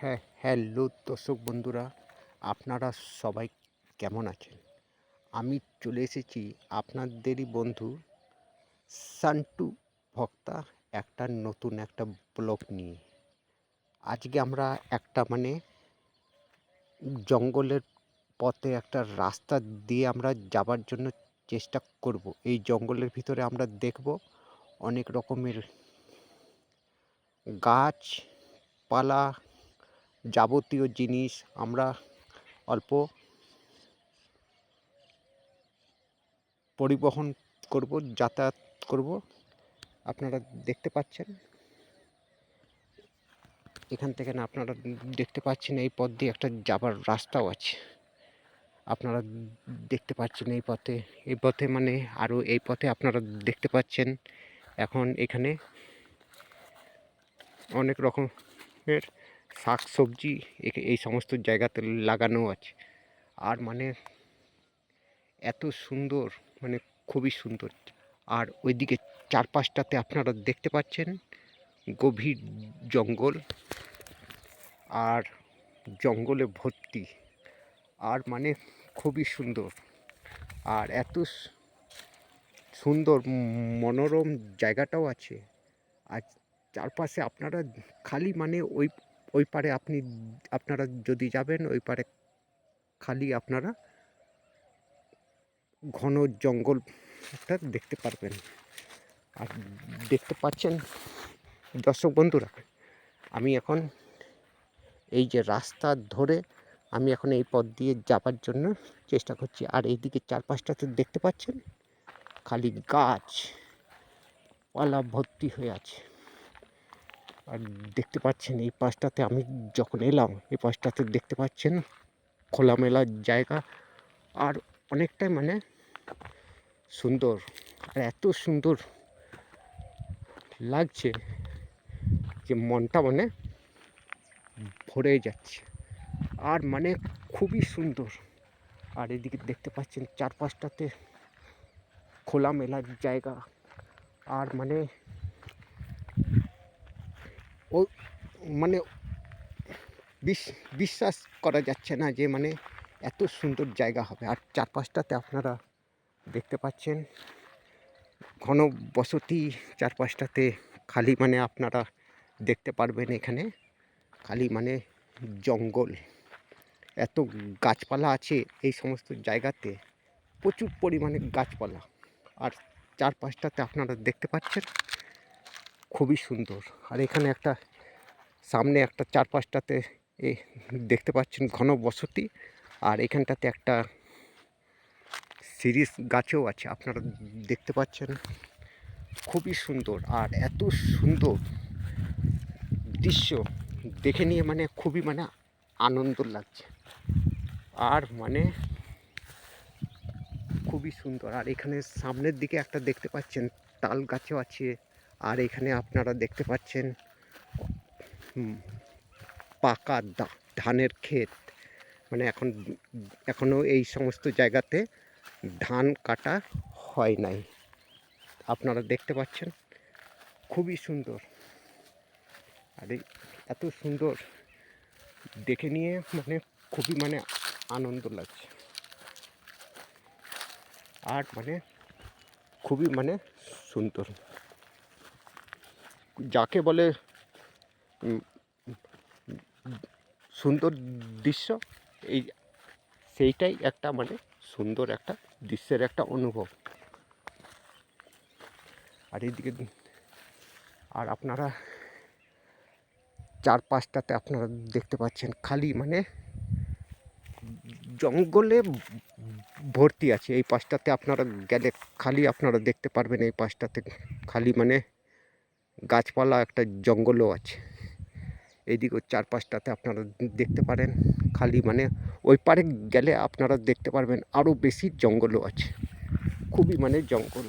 হ্যাঁ, হ্যালো দর্শক বন্ধুরা, আপনারা সবাই কেমন আছেন? আমি চলে এসেছি আপনাদেরই বন্ধু সান্টু ভক্তা একটা নতুন একটা ব্লগ নিয়ে। আজকে আমরা একটা জঙ্গলের পথে একটা রাস্তা দিয়ে আমরা যাবার জন্য চেষ্টা করব। এই জঙ্গলের ভিতরে আমরা দেখব অনেক রকমের গাছপালা, যাবতীয় জিনিস আমরা অল্প পরিবহন করব, যাতায়াত করব। আপনারা দেখতে পাচ্ছেন, এখান থেকে না আপনারা দেখতে পাচ্ছেন এই পথ দিয়ে একটা যাবার রাস্তাও আছে। আপনারা দেখতে পাচ্ছেন এই পথে আরও এই পথে আপনারা দেখতে পাচ্ছেন এখন এখানে অনেক রকমের শাকসবজি এই সমস্ত জায়গাতে লাগানো আছে। আর এত সুন্দর, খুবই সুন্দর। আর ওইদিকে চারপাশটাতে আপনারা দেখতে পাচ্ছেন গভীর জঙ্গল, আর জঙ্গলে ভর্তি, আর খুবই সুন্দর। আর এত সুন্দর মনোরম জায়গাটাও আছে। আর চারপাশে আপনারা খালি ওই পারে আপনারা যদি যাবেন ওই পারে খালি আপনারা ঘন জঙ্গল একটা দেখতে পারবেন। আর দেখতে পাচ্ছেন দর্শক বন্ধুরা, আমি এখন এই যে রাস্তা ধরে আমি এখন এই পথ দিয়ে যাবার জন্য চেষ্টা করছি। আর এইদিকে চারপাশটাতে দেখতে পাচ্ছেন খালি গাছপালা ভর্তি হয়ে আছে। আর দেখতে পাচ্ছেন এই পাশটাতে আমি যখন এলাম, এই পাশটাতে দেখতে পাচ্ছেন খোলামেলা জায়গা, আর অনেকটাই সুন্দর। আর এত সুন্দর লাগছে যে মনটা ভরে যাচ্ছে। আর খুবই সুন্দর। আর এদিকে দেখতে পাচ্ছেন চারপাশটাতে খোলামেলা জায়গা। আর ও বিশ্বাস করা যাচ্ছে না যে এত সুন্দর জায়গা হবে। আর চারপাশটাতে আপনারা দেখতে পাচ্ছেন ঘন বসতি, চারপাশটাতে খালি আপনারা দেখতে পারবেন এখানে খালি জঙ্গল। এত গাছপালা আছে এই সমস্ত জায়গাতে, প্রচুর পরিমাণে গাছপালা। আর চারপাশটাতে আপনারা দেখতে পাচ্ছেন খুবই সুন্দর। আর এখানে একটা সামনে একটা চারপাশটাতে দেখতে পাচ্ছেন ঘন বসতি। আর এখানটাতে একটা সিরিস গাছও আছে, আপনারা দেখতে পাচ্ছেন খুবই সুন্দর। আর এত সুন্দর দৃশ্য দেখে নিয়ে খুবই আনন্দ লাগছে। আর খুবই সুন্দর। আর এখানে সামনের দিকে একটা দেখতে পাচ্ছেন তাল গাছও আছে। আর এখানে আপনারা দেখতে পাচ্ছেন পাকা ধানের ক্ষেত। এখনও এই সমস্ত জায়গাতে ধান কাটা হয় নাই। আপনারা দেখতে পাচ্ছেন খুবই সুন্দর। আর এত সুন্দর দেখে নিয়ে খুবই আনন্দ লাগছে। আর খুবই সুন্দর, যাকে বলে সুন্দর দৃশ্য, সেইটাই একটা সুন্দর একটা দৃশ্যের একটা অনুভব। আর এইদিকে আর আপনারা চারপাশটাতে আপনারা দেখতে পাচ্ছেন খালি জঙ্গলে ভর্তি আছে। এই পাশটাতে আপনারা গেলে খালি আপনারা দেখতে পারবেন এই পাশটাতে খালি গাছপালা, একটা জঙ্গলও আছে। এইদিকে চারপাশটাতে আপনারা দেখতে পারেন খালি ওই পারে গেলে আপনারা দেখতে পারবেন আরও বেশি জঙ্গলও আছে। খুবই জঙ্গল